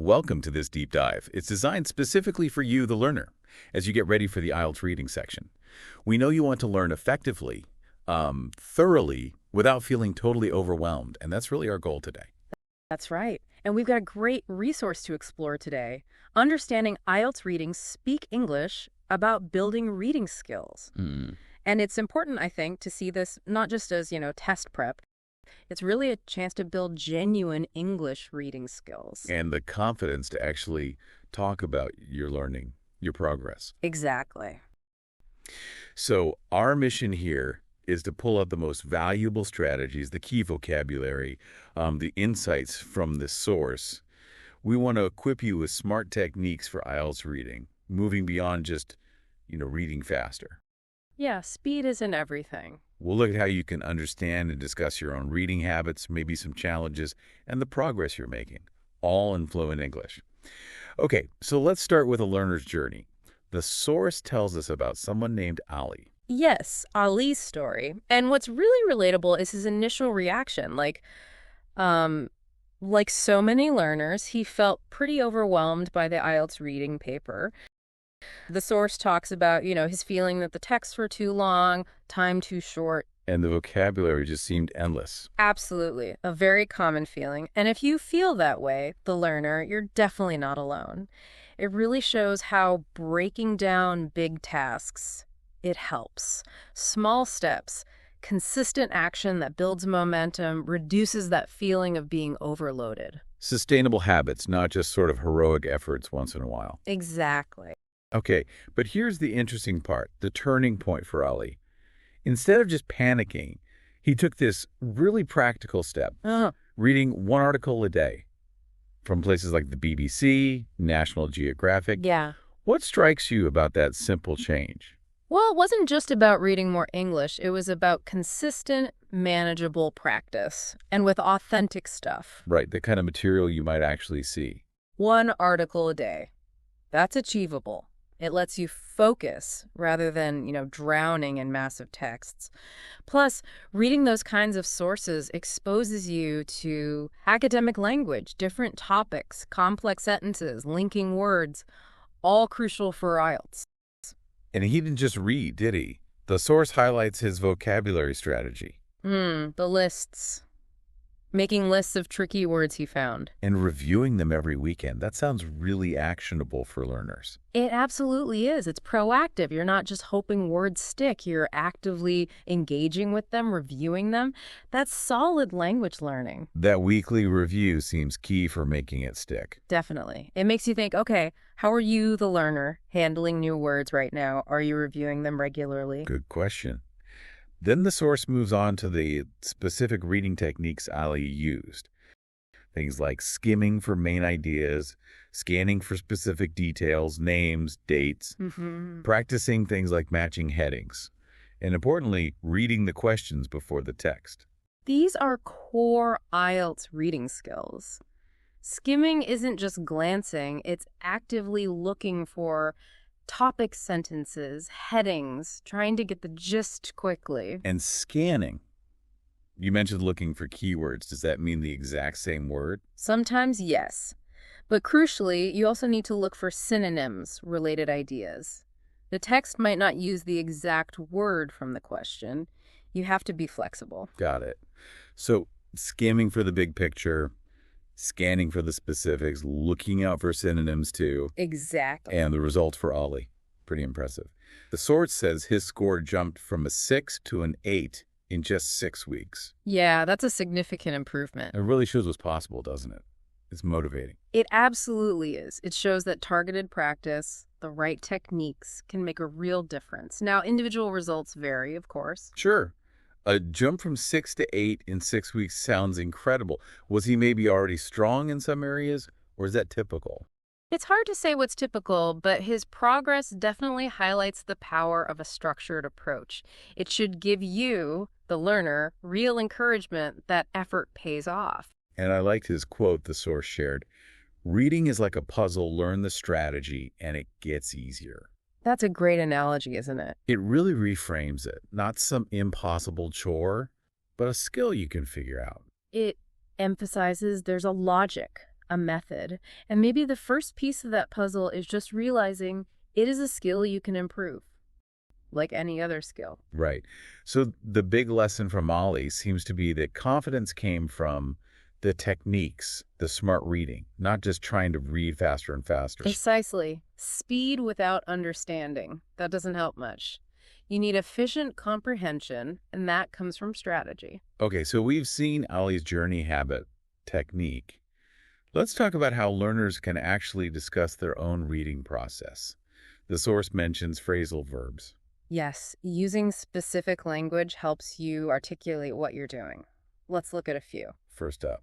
Welcome to this deep dive. It's designed specifically for you, the learner, as you get ready for the IELTS reading section. We know you want to learn effectively, thoroughly, without feeling totally overwhelmed, and that's really our goal today. That's right. And we've got a great resource to explore today. Understanding IELTS reading Speak English about building reading skills. And it's important, I think, to see this not just as, test prep. It's really a chance to build genuine English reading skills. And the confidence to actually talk about your learning, your progress. Exactly. So our mission here is to pull out the most valuable strategies, the key vocabulary, the insights from this source. We want to equip you with smart techniques for IELTS reading, moving beyond just, reading faster. Yeah, speed isn't everything. We'll look at how you can understand and discuss your own reading habits, maybe some challenges, and the progress you're making, all in fluent English. Okay, so let's start with a learner's journey. The source tells us about someone named Ali. Yes, Ali's story. And what's really relatable is his initial reaction. Like so many learners, he felt pretty overwhelmed by the IELTS reading paper. The source talks about, his feeling that the texts were too long, time too short. And the vocabulary just seemed endless. Absolutely. A very common feeling. And if you feel that way, the learner, you're definitely not alone. It really shows how breaking down big tasks, it helps. Small steps, consistent action that builds momentum, reduces that feeling of being overloaded. Sustainable habits, not just sort of heroic efforts once in a while. Exactly. Okay, but here's the interesting part, the turning point for Ali. Instead of just panicking, he took this really practical step, reading one article a day from places like the BBC, National Geographic. Yeah. What strikes you about that simple change? Well, it wasn't just about reading more English. It was about consistent, manageable practice and with authentic stuff. Right, the kind of material you might actually see. One article a day. That's achievable. It lets you focus rather than, drowning in massive texts. Plus, reading those kinds of sources exposes you to academic language, different topics, complex sentences, linking words, all crucial for IELTS. And he didn't just read, did he? The source highlights his vocabulary strategy. The lists. Making lists of tricky words he found. And reviewing them every weekend. That sounds really actionable for learners. It absolutely is. It's proactive. You're not just hoping words stick. You're actively engaging with them, reviewing them. That's solid language learning. That weekly review seems key for making it stick. Definitely. It makes you think, okay, how are you, the learner, handling new words right now? Are you reviewing them regularly? Good question. Then the source moves on to the specific reading techniques Ali used. Things like skimming for main ideas, scanning for specific details, names, dates, practicing things like matching headings, and importantly, reading the questions before the text. These are core IELTS reading skills. Skimming isn't just glancing, it's actively looking for topic sentences, headings, trying to get the gist quickly. And scanning. You mentioned looking for keywords. Does that mean the exact same word? Sometimes, yes. But crucially, you also need to look for synonyms, related ideas. The text might not use the exact word from the question. You have to be flexible. Got it. So skimming for the big picture, scanning for the specifics, looking out for synonyms too. Exactly. And the result for Ali. Pretty impressive. The source says his score jumped from a 6 to an 8 in just 6 weeks. Yeah, that's a significant improvement. It really shows what's possible, doesn't it? It's motivating. It absolutely is. It shows that targeted practice, the right techniques, can make a real difference. Now, individual results vary, of course. Sure. A jump from 6 to 8 in 6 weeks sounds incredible. Was he maybe already strong in some areas, or is that typical? It's hard to say what's typical, but his progress definitely highlights the power of a structured approach. It should give you, the learner, real encouragement that effort pays off. And I liked his quote the source shared. Reading is like a puzzle, learn the strategy, and it gets easier. That's a great analogy, isn't it? It really reframes it. Not some impossible chore, but a skill you can figure out. It emphasizes there's a logic, a method. And maybe the first piece of that puzzle is just realizing it is a skill you can improve, like any other skill. Right. So the big lesson from Ollie seems to be that confidence came from the techniques, the smart reading, not just trying to read faster and faster. Precisely. Speed without understanding. That doesn't help much. You need efficient comprehension, and that comes from strategy. Okay, so we've seen Ollie's journey habit technique. Let's talk about how learners can actually discuss their own reading process. The source mentions phrasal verbs. Yes, using specific language helps you articulate what you're doing. Let's look at a few. First up,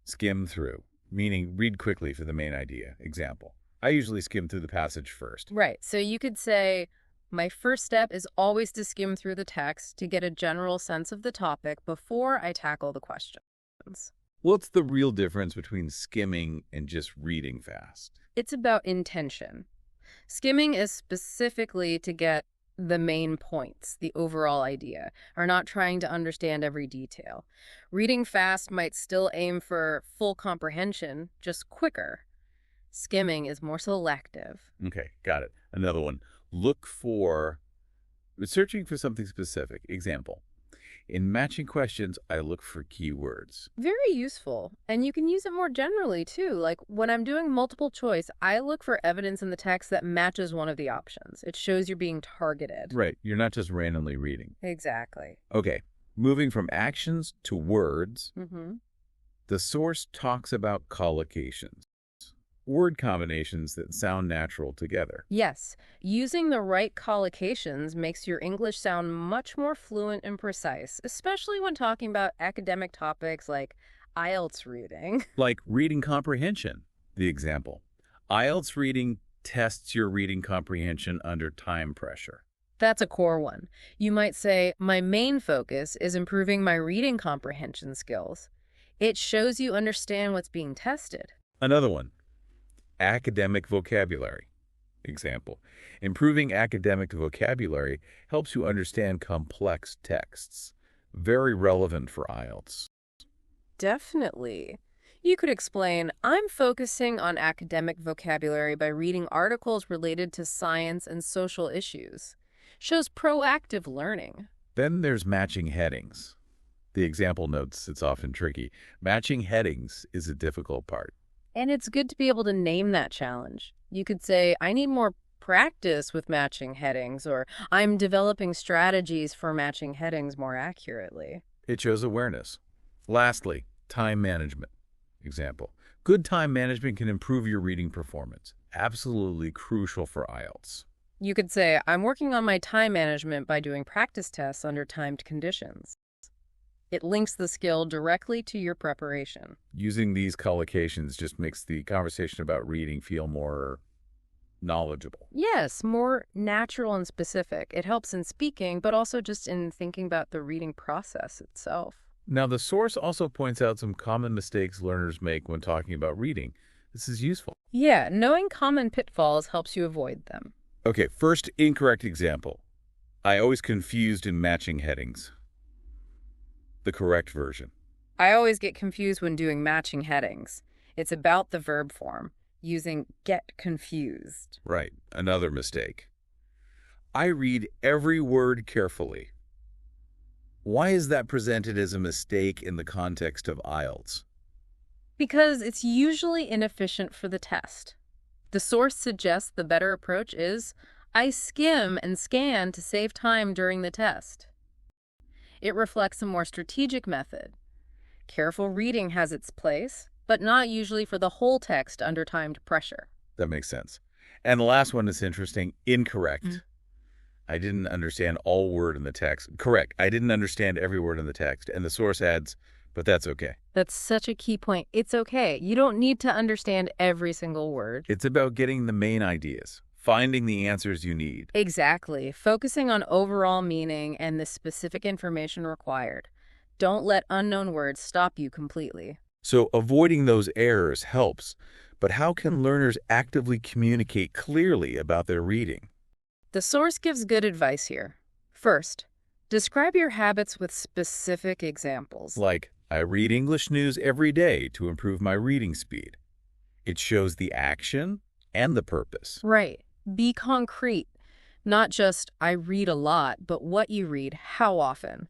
skim through, meaning read quickly for the main idea. Example, I usually skim through the passage first. Right, so you could say, my first step is always to skim through the text to get a general sense of the topic before I tackle the questions. What's the real difference between skimming and just reading fast? It's about intention. Skimming is specifically to get the main points, the overall idea, are not trying to understand every detail. Reading fast might still aim for full comprehension, just quicker. Skimming is more selective. Okay, got it. Another one. Searching for something specific. Example, in matching questions, I look for keywords. Very useful. And you can use it more generally, too. Like when I'm doing multiple choice, I look for evidence in the text that matches one of the options. It shows you're being targeted. Right, you're not just randomly reading. Exactly. Okay, moving from actions to words, the source talks about collocations, word combinations that sound natural together. Yes, using the right collocations makes your English sound much more fluent and precise, especially when talking about academic topics like IELTS reading. Like reading comprehension, the example. IELTS reading tests your reading comprehension under time pressure. That's a core one. You might say, my main focus is improving my reading comprehension skills. It shows you understand what's being tested. Another one. Academic vocabulary. Example, improving academic vocabulary helps you understand complex texts. Very relevant for IELTS. Definitely. You could explain, I'm focusing on academic vocabulary by reading articles related to science and social issues. Shows proactive learning. Then there's matching headings. The example notes it's often tricky. Matching headings is a difficult part. And it's good to be able to name that challenge. You could say, I need more practice with matching headings, or I'm developing strategies for matching headings more accurately. It shows awareness. Lastly, time management. Example, good time management can improve your reading performance. Absolutely crucial for IELTS. You could say, I'm working on my time management by doing practice tests under timed conditions. It links the skill directly to your preparation. Using these collocations just makes the conversation about reading feel more knowledgeable. Yes, more natural and specific. It helps in speaking, but also just in thinking about the reading process itself. Now, the source also points out some common mistakes learners make when talking about reading. This is useful. Yeah, knowing common pitfalls helps you avoid them. Okay, first incorrect example. I always confused in matching headings. The correct version. I always get confused when doing matching headings. It's about the verb form, using get confused. Right, another mistake. I read every word carefully. Why is that presented as a mistake in the context of IELTS? Because it's usually inefficient for the test. The source suggests the better approach is, I skim and scan to save time during the test. It reflects a more strategic method. Careful reading has its place, but not usually for the whole text under timed pressure. That makes sense. And the last one is interesting. Incorrect. I didn't understand all word in the text. Correct. I didn't understand every word in the text. And the source adds, but that's okay. That's such a key point. It's okay. You don't need to understand every single word. It's about getting the main ideas, finding the answers you need. Exactly. Focusing on overall meaning and the specific information required. Don't let unknown words stop you completely. So avoiding those errors helps. But how can learners actively communicate clearly about their reading? The source gives good advice here. First, describe your habits with specific examples. Like, I read English news every day to improve my reading speed. It shows the action and the purpose. Right. Be concrete. Not just, I read a lot, but what you read, how often.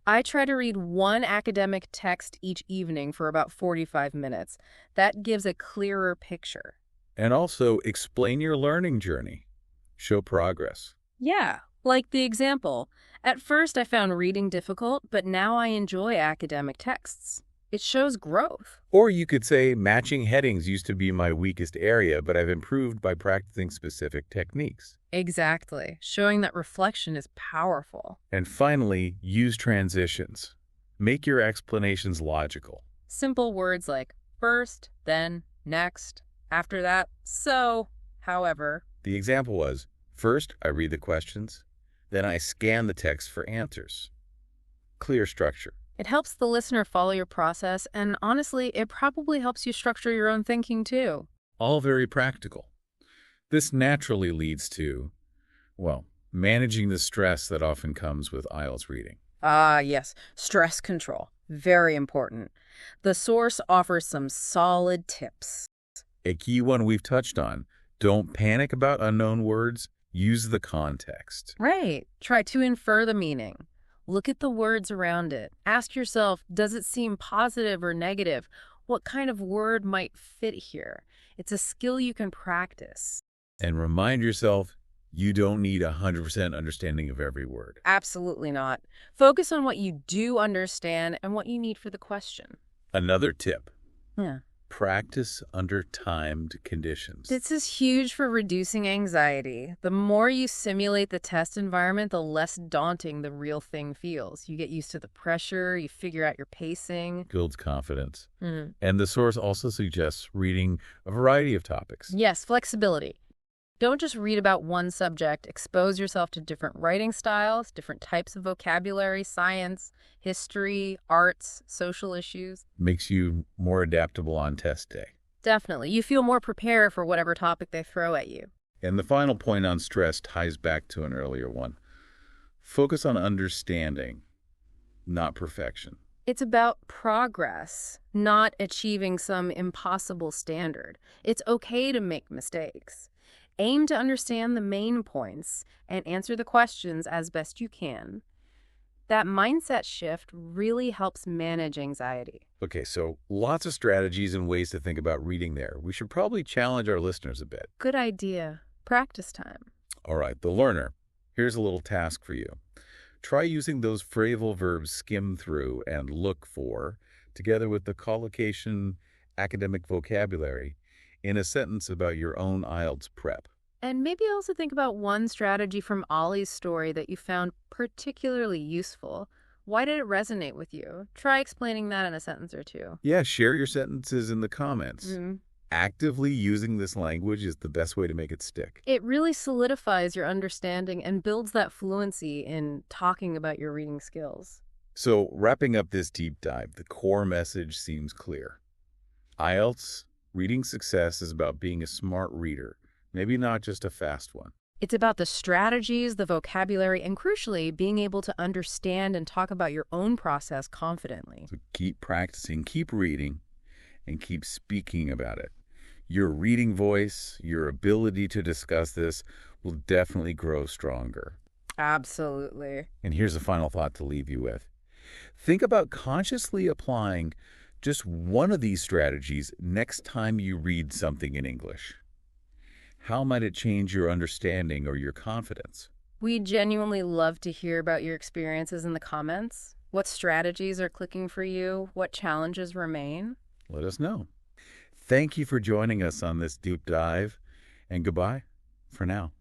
I try to read one academic text each evening for about 45 minutes. That gives a clearer picture. And also explain your learning journey. Show progress. Yeah, like the example. At first I found reading difficult, but now I enjoy academic texts. It shows growth. Or you could say matching headings used to be my weakest area, but I've improved by practicing specific techniques. Exactly. Showing that reflection is powerful. And finally, use transitions. Make your explanations logical. Simple words like first, then, next, after that, so, however. The example was, first I read the questions, then I scan the text for answers. Clear structure. It helps the listener follow your process, and honestly, it probably helps you structure your own thinking too. All very practical. This naturally leads to, well, managing the stress that often comes with IELTS reading. Ah, yes, stress control. Very important. The source offers some solid tips. A key one we've touched on, don't panic about unknown words, use the context. Right. Try to infer the meaning. Look at the words around it. Ask yourself, does it seem positive or negative? What kind of word might fit here? It's a skill you can practice. And remind yourself, you don't need 100% understanding of every word. Absolutely not. Focus on what you do understand and what you need for the question. Another tip. Yeah. Practice under timed conditions. This is huge for reducing anxiety. The more you simulate the test environment, the less daunting the real thing feels. You get used to the pressure, you figure out your pacing. Builds confidence. And the source also suggests reading a variety of topics. Yes, flexibility. Don't just read about one subject. Expose yourself to different writing styles, different types of vocabulary, science, history, arts, social issues. Makes you more adaptable on test day. Definitely. You feel more prepared for whatever topic they throw at you. And the final point on stress ties back to an earlier one. Focus on understanding, not perfection. It's about progress, not achieving some impossible standard. It's okay to make mistakes. Aim to understand the main points and answer the questions as best you can. That mindset shift really helps manage anxiety. Okay, so lots of strategies and ways to think about reading there. We should probably challenge our listeners a bit. Good idea. Practice time. All right, the learner. Here's a little task for you. Try using those phrasal verbs skim through and look for, together with the collocation academic vocabulary, in a sentence about your own IELTS prep. And maybe also think about one strategy from Ollie's story that you found particularly useful. Why did it resonate with you? Try explaining that in a sentence or two. Yeah, share your sentences in the comments. Actively using this language is the best way to make it stick. It really solidifies your understanding and builds that fluency in talking about your reading skills. So, wrapping up this deep dive, the core message seems clear. IELTS reading success is about being a smart reader, maybe not just a fast one. It's about the strategies, the vocabulary, and crucially, being able to understand and talk about your own process confidently. So keep practicing, keep reading, and keep speaking about it. Your reading voice, your ability to discuss this will definitely grow stronger. Absolutely. And here's a final thought to leave you with. Think about consciously applying just one of these strategies next time you read something in English. How might it change your understanding or your confidence? We genuinely love to hear about your experiences in the comments. What strategies are clicking for you? What challenges remain? Let us know. Thank you for joining us on this deep dive, and goodbye for now.